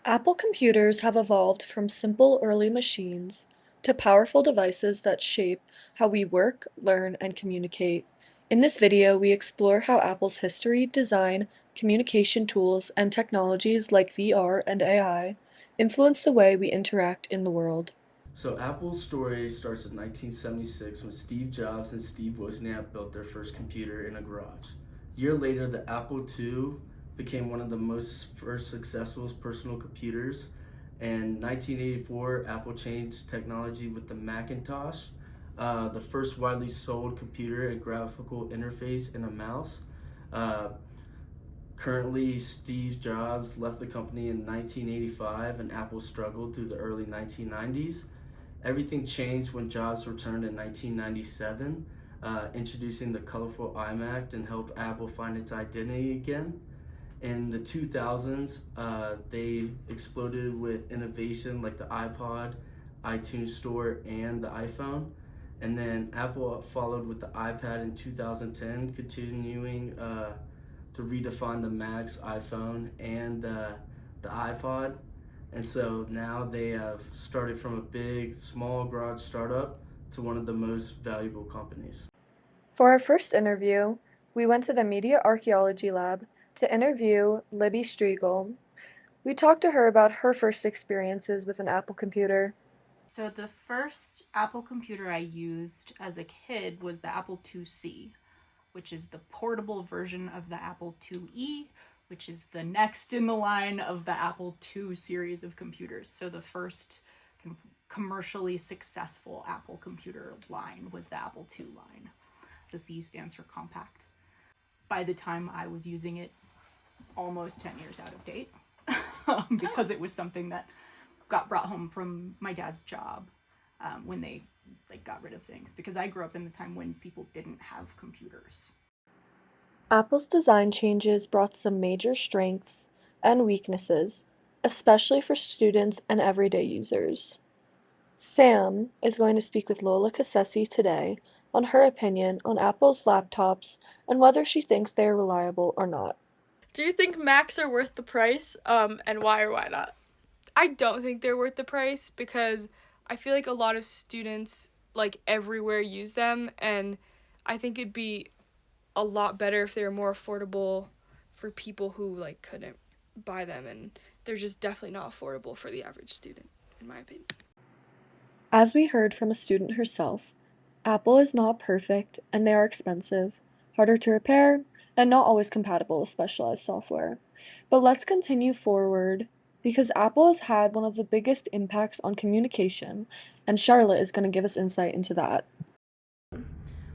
Apple computers have evolved from simple early machines to powerful devices that shape how we work, learn, and communicate. In this video, we explore how Apple's history, design, communication tools, and technologies like VR and AI influence the way we interact in the world. So Apple's story starts in 1976 when Steve Jobs and Steve Wozniak built their first computer in a garage. A year later, the Apple II became one of the most first successful personal computers. In 1984, Apple changed technology with the Macintosh, the first widely sold computer and graphical interface and a mouse. Uh, Currently, Steve Jobs left the company in 1985 and Apple struggled through the early 1990s. Everything changed when Jobs returned in 1997, introducing the colorful iMac and helped Apple find its identity again. In the 2000s, they exploded with innovation like the iPod, iTunes Store, and the iPhone. And then Apple followed with the iPad in 2010, continuing to redefine the Mac's iPhone and the iPod. And so now they have started from a big, small garage startup to one of the most valuable companies. For our first interview, we went to the Media Archaeology Lab to interview Libby Striegel. We talked to her about her first experiences with an Apple computer. So the first Apple computer I used as a kid was the Apple IIc, which is the portable version of the Apple IIe, which is the next in the line of the Apple II series of computers. So the first commercially successful Apple computer line was the Apple II line. The C stands for compact. By the time I was using it, almost 10 years out of date, because it was something that got brought home from my dad's job when they got rid of things, because I grew up in the time when people didn't have computers. Apple's design changes brought some major strengths and weaknesses, especially for students and everyday users. Sam is going to speak with Lola Cassesi today on her opinion on Apple's laptops and whether she thinks they are reliable or not. Do you think Macs are worth the price? And why or why not? I don't think they're worth the price because I feel like a lot of students everywhere use them, and I think it'd be a lot better if they were more affordable for people who couldn't buy them, and they're just definitely not affordable for the average student, in my opinion. As we heard from a student herself, Apple is not perfect and they are expensive, harder to repair, and not always compatible with specialized software. But let's continue forward because Apple has had one of the biggest impacts on communication, and Charlotte is going to give us insight into that.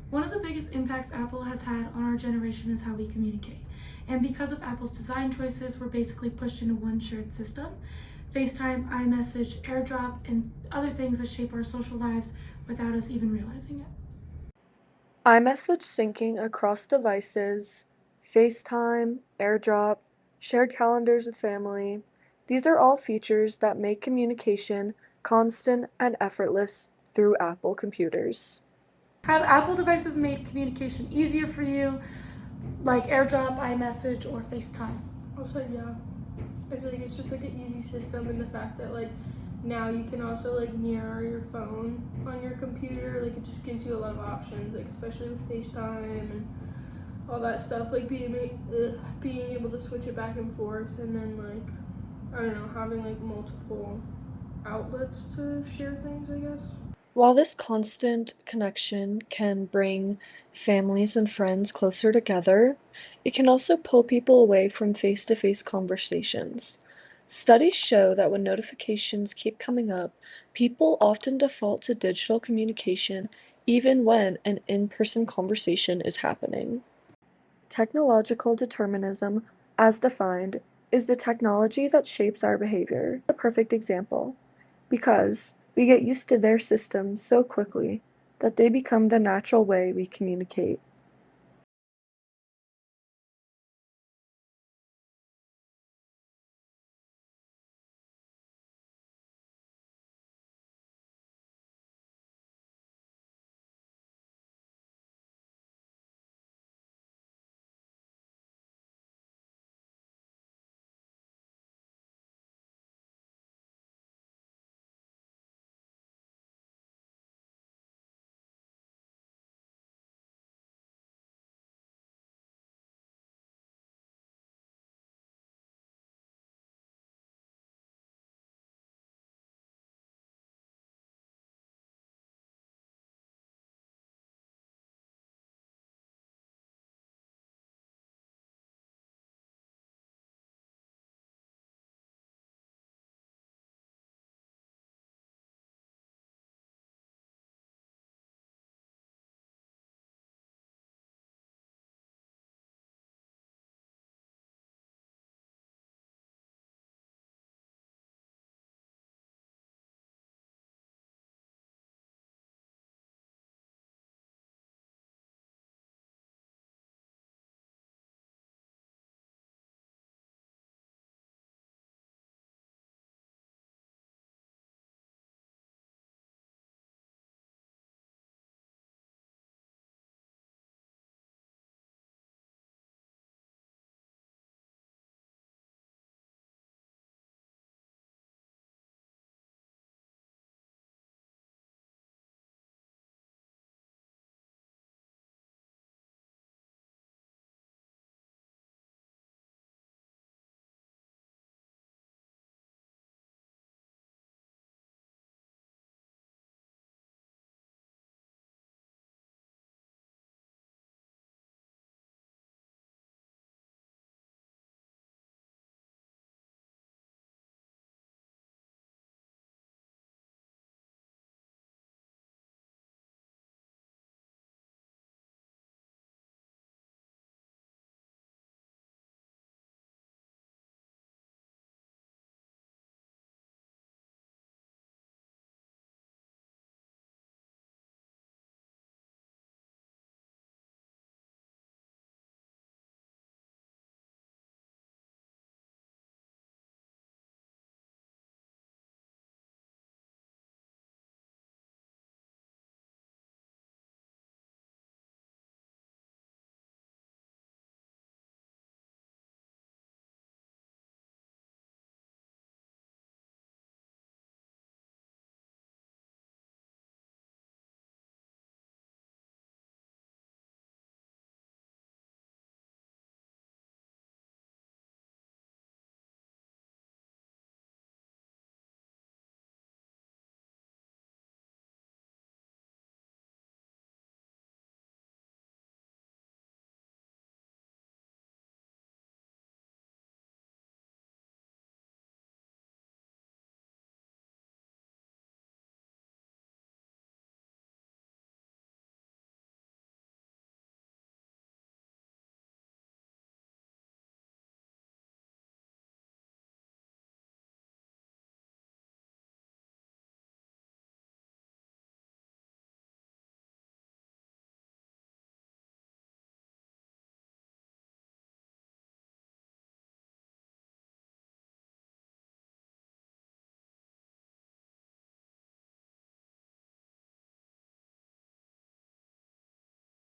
One of the biggest impacts Apple has had on our generation is how we communicate. And because of Apple's design choices, we're basically pushed into one shared system. FaceTime, iMessage, AirDrop, and other things that shape our social lives without us even realizing it. iMessage syncing across devices, FaceTime, AirDrop, shared calendars with family. These are all features that make communication constant and effortless through Apple computers. Have Apple devices made communication easier for you, like AirDrop, iMessage, or FaceTime? Also, yeah. I feel like it's just an easy system, and the fact that now you can also mirror your phone on your computer. It just gives you a lot of options, especially with FaceTime and all that stuff. Being able to switch it back and forth, and then I don't know, having multiple outlets to share things, I guess. While this constant connection can bring families and friends closer together, it can also pull people away from face-to-face conversations. Studies show that when notifications keep coming up, people often default to digital communication even when an in-person conversation is happening. Technological determinism, as defined, is the technology that shapes our behavior. A perfect example, because we get used to their systems so quickly that they become the natural way we communicate.